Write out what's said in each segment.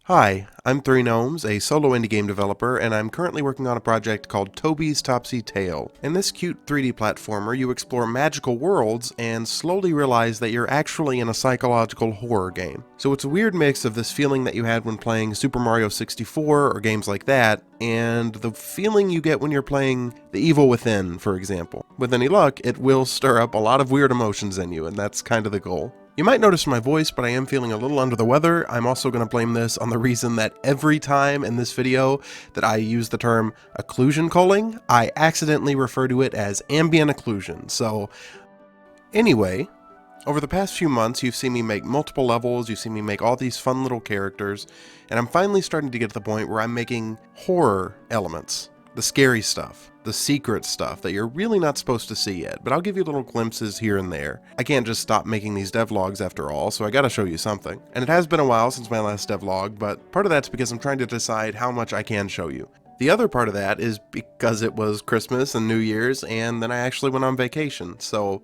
Hi, I'm Three Gnomes, a solo indie game developer, and I'm currently working on a project called Toby's Topsy Tale. In this cute 3D platformer, you explore magical worlds and slowly realize that you're actually in a psychological horror game. So it's a weird mix of this feeling that you had when playing Super Mario 64 or games like that, and the feeling you get when you're playing The Evil Within, for example. With any luck, it will stir up a lot of weird emotions in you, and that's kind of the goal. You might notice my voice, but I am feeling a little under the weather. I'm also going to blame this on the reason that every time in this video that I use the term occlusion culling, I accidentally refer to it as ambient occlusion. So anyway, over the past few months, you've seen me make multiple levels, you've seen me make all these fun little characters, and I'm finally starting to get to the point where I'm making horror elements. The scary stuff, the secret stuff that you're really not supposed to see yet, but I'll give you little glimpses here and there. I can't just stop making these devlogs after all, so I gotta show you something. And it has been a while since my last devlog, but part of that's because I'm trying to decide how much I can show you. The other part of that is because it was Christmas and New Year's, and then I actually went on vacation, so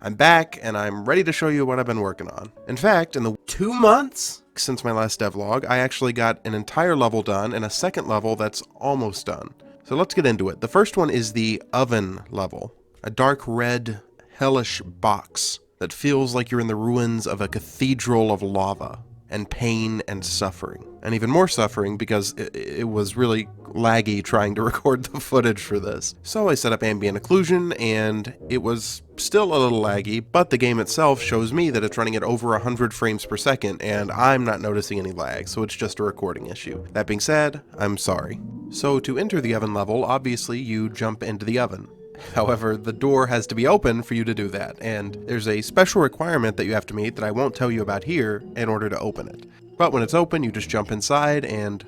I'm back and I'm ready to show you what I've been working on. In fact, in the 2 months since my last devlog, I actually got an entire level done and a second level that's almost done. So let's get into it. The first one is the oven level, a dark red, hellish box that feels like you're in the ruins of a cathedral of lava and pain and suffering. And even more suffering because it was really laggy trying to record the footage for this. So I set up ambient occlusion and it was still a little laggy, but the game itself shows me that it's running at over 100 frames per second and I'm not noticing any lag, so it's just a recording issue. That being said, I'm sorry. So to enter the oven level, obviously you jump into the oven. However, the door has to be open for you to do that, and there's a special requirement that you have to meet that I won't tell you about here in order to open it. But when it's open, you just jump inside and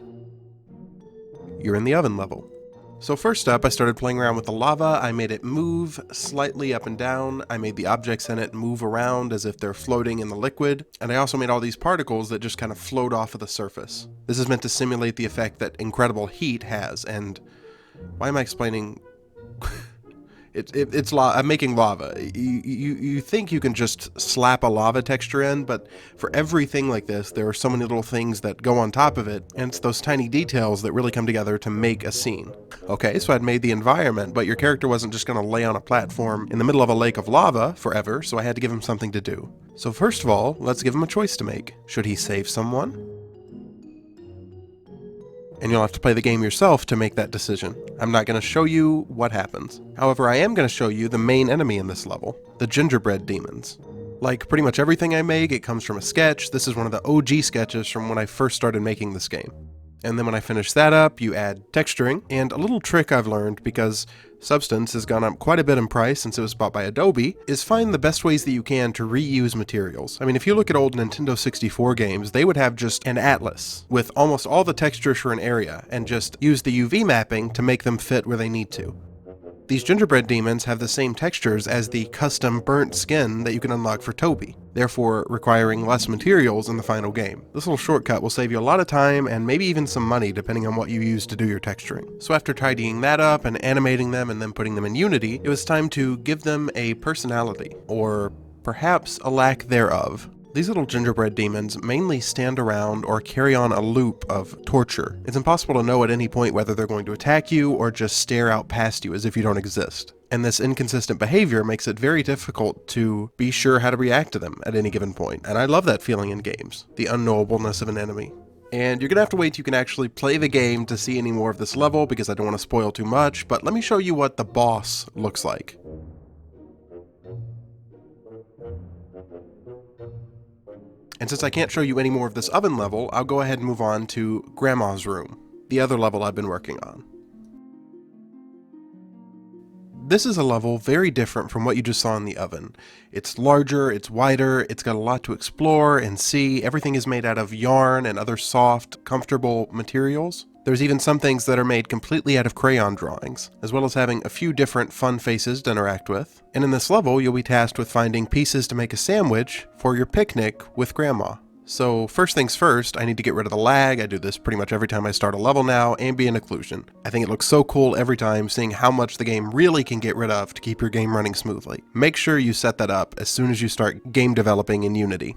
you're in the oven level. So first up, I started playing around with the lava. I made it move slightly up and down. I made the objects in it move around as if they're floating in the liquid. And I also made all these particles that just kind of float off of the surface. This is meant to simulate the effect that incredible heat has. And why am I explaining? I'm making lava. You think you can just slap a lava texture in, but for everything like this, there are so many little things that go on top of it, and it's those tiny details that really come together to make a scene. Okay, so I'd made the environment, but your character wasn't just going to lay on a platform in the middle of a lake of lava forever, so I had to give him something to do. So first of all, let's give him a choice to make. Should he save someone? And you'll have to play the game yourself to make that decision. I'm not going to show you what happens. However, I am going to show you the main enemy in this level, the gingerbread demons. Like pretty much everything I make, it comes from a sketch. This is one of the OG sketches from when I first started making this game. And then when I finish that up, you add texturing, and a little trick I've learned, because Substance has gone up quite a bit in price since it was bought by Adobe, is find the best ways that you can to reuse materials. I mean, if you look at old Nintendo 64 games, they would have just an atlas with almost all the textures for an area, and just use the UV mapping to make them fit where they need to. These gingerbread demons have the same textures as the custom burnt skin that you can unlock for Toby, therefore requiring less materials in the final game. This little shortcut will save you a lot of time and maybe even some money depending on what you use to do your texturing. So after tidying that up and animating them and then putting them in Unity, it was time to give them a personality, or perhaps a lack thereof. These little gingerbread demons mainly stand around or carry on a loop of torture. It's impossible to know at any point whether they're going to attack you or just stare out past you as if you don't exist. And this inconsistent behavior makes it very difficult to be sure how to react to them at any given point. And I love that feeling in games, the unknowableness of an enemy. And you're gonna have to wait till you can actually play the game to see any more of this level because I don't want to spoil too much, but let me show you what the boss looks like. And since I can't show you any more of this oven level, I'll go ahead and move on to Grandma's room, the other level I've been working on. This is a level very different from what you just saw in the oven. It's larger, it's wider, it's got a lot to explore and see. Everything is made out of yarn and other soft, comfortable materials. There's even some things that are made completely out of crayon drawings, as well as having a few different fun faces to interact with. And in this level, you'll be tasked with finding pieces to make a sandwich for your picnic with Grandma. So first things first, I need to get rid of the lag. I do this pretty much every time I start a level now, ambient occlusion. I think it looks so cool every time seeing how much the game really can get rid of to keep your game running smoothly. Make sure you set that up as soon as you start game developing in Unity.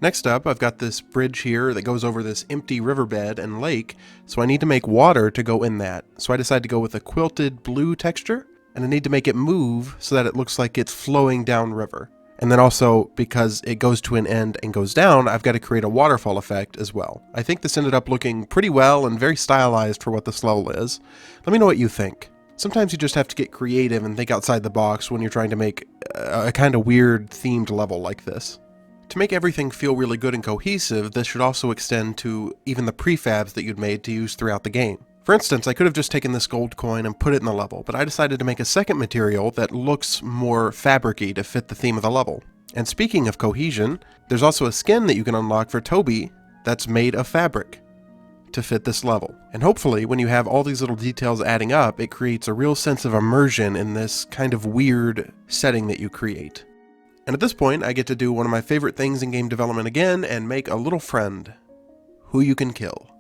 Next up, I've got this bridge here that goes over this empty riverbed and lake, so I need to make water to go in that. So I decided to go with a quilted blue texture, and I need to make it move so that it looks like it's flowing downriver. And then also, because it goes to an end and goes down, I've got to create a waterfall effect as well. I think this ended up looking pretty well and very stylized for what this level is. Let me know what you think. Sometimes you just have to get creative and think outside the box when you're trying to make a kind of weird themed level like this. To make everything feel really good and cohesive, this should also extend to even the prefabs that you'd made to use throughout the game. For instance, I could have just taken this gold coin and put it in the level, but I decided to make a second material that looks more fabric-y to fit the theme of the level. And speaking of cohesion, there's also a skin that you can unlock for Toby that's made of fabric to fit this level. And hopefully, when you have all these little details adding up, it creates a real sense of immersion in this kind of weird setting that you create. And at this point, I get to do one of my favorite things in game development again and make a little friend who you can kill.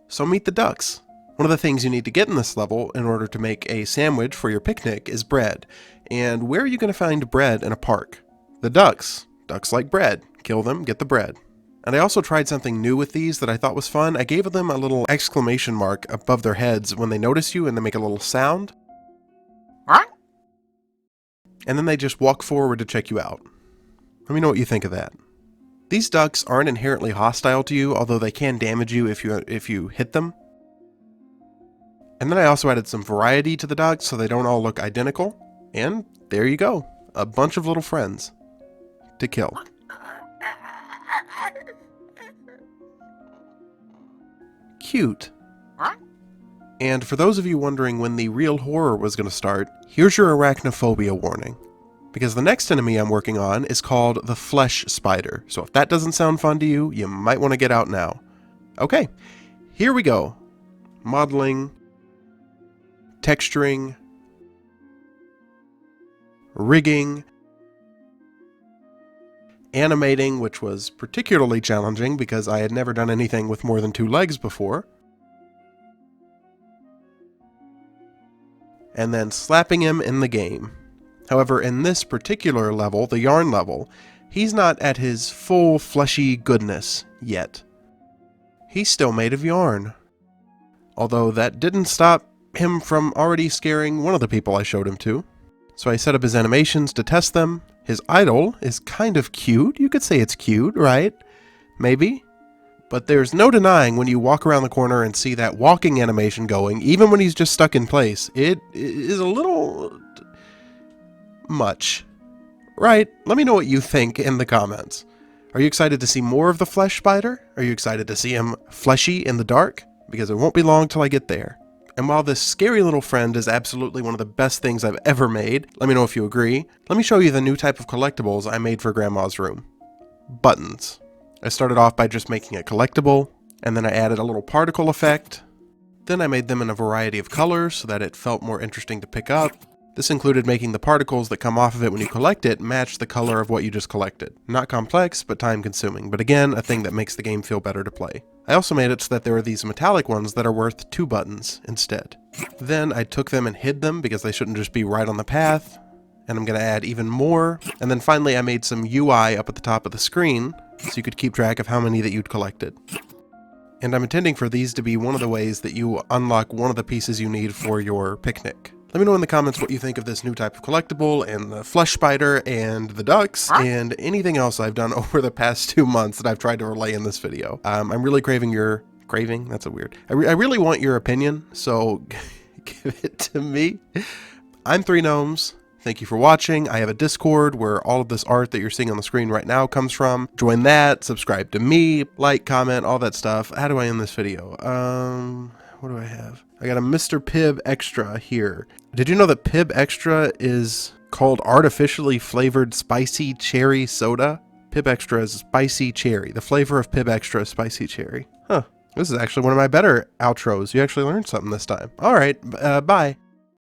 So meet the ducks. One of the things you need to get in this level in order to make a sandwich for your picnic is bread. And where are you going to find bread in a park? The ducks. Ducks like bread. Kill them, get the bread. And I also tried something new with these that I thought was fun. I gave them a little exclamation mark above their heads when they notice you and they make a little sound. And then they just walk forward to check you out. Let me know what you think of that. These ducks aren't inherently hostile to you, although they can damage you if you hit them. And then I also added some variety to the ducks so they don't all look identical. And there you go. A bunch of little friends to kill. Cute. And for those of you wondering when the real horror was going to start, here's your arachnophobia warning. Because the next enemy I'm working on is called the flesh spider. So if that doesn't sound fun to you, you might want to get out now. Okay, here we go. Modeling, texturing, rigging, animating, which was particularly challenging because I had never done anything with more than 2 legs before. And then slapping him in the game. However, in this particular level, the yarn level, he's not at his full fleshy goodness yet. He's still made of yarn. Although that didn't stop him from already scaring one of the people I showed him to. So I set up his animations to test them. His idol is kind of cute. You could say it's cute, right? Maybe. But there's no denying when you walk around the corner and see that walking animation going, even when he's just stuck in place, it is a little much. Right? Let me know what you think in the comments. Are you excited to see more of the flesh spider? Are you excited to see him fleshy in the dark? Because it won't be long till I get there. And while this scary little friend is absolutely one of the best things I've ever made, let me know if you agree, let me show you the new type of collectibles I made for Grandma's room. Buttons. I started off by just making a collectible, and then I added a little particle effect. Then I made them in a variety of colors so that it felt more interesting to pick up. This included making the particles that come off of it when you collect it match the color of what you just collected. Not complex, but time consuming, but again, a thing that makes the game feel better to play. I also made it so that there are these metallic ones that are worth 2 buttons instead. Then I took them and hid them because they shouldn't just be right on the path, and I'm going to add even more. And then finally I made some UI up at the top of the screen so you could keep track of how many that you'd collected. And I'm intending for these to be one of the ways that you unlock one of the pieces you need for your picnic. Let me know in the comments what you think of this new type of collectible, and the flesh spider, and the ducks, and anything else I've done over the past 2 months that I've tried to relay in this video. I'm really craving your... Craving? That's a weird... I really want your opinion, so give it to me. I'm 3 Gnomes. Thank you for watching. I have a Discord where all of this art that you're seeing on the screen right now comes from. Join that, subscribe to me, like, comment, all that stuff. How do I end this video? What do I have? I got a Mr. Pibb Extra here. Did you know that Pibb Extra is called artificially flavored spicy cherry soda? Pibb Extra is spicy cherry. The flavor of Pibb Extra is spicy cherry. Huh. This is actually one of my better outros. You actually learned something this time. All right. Bye.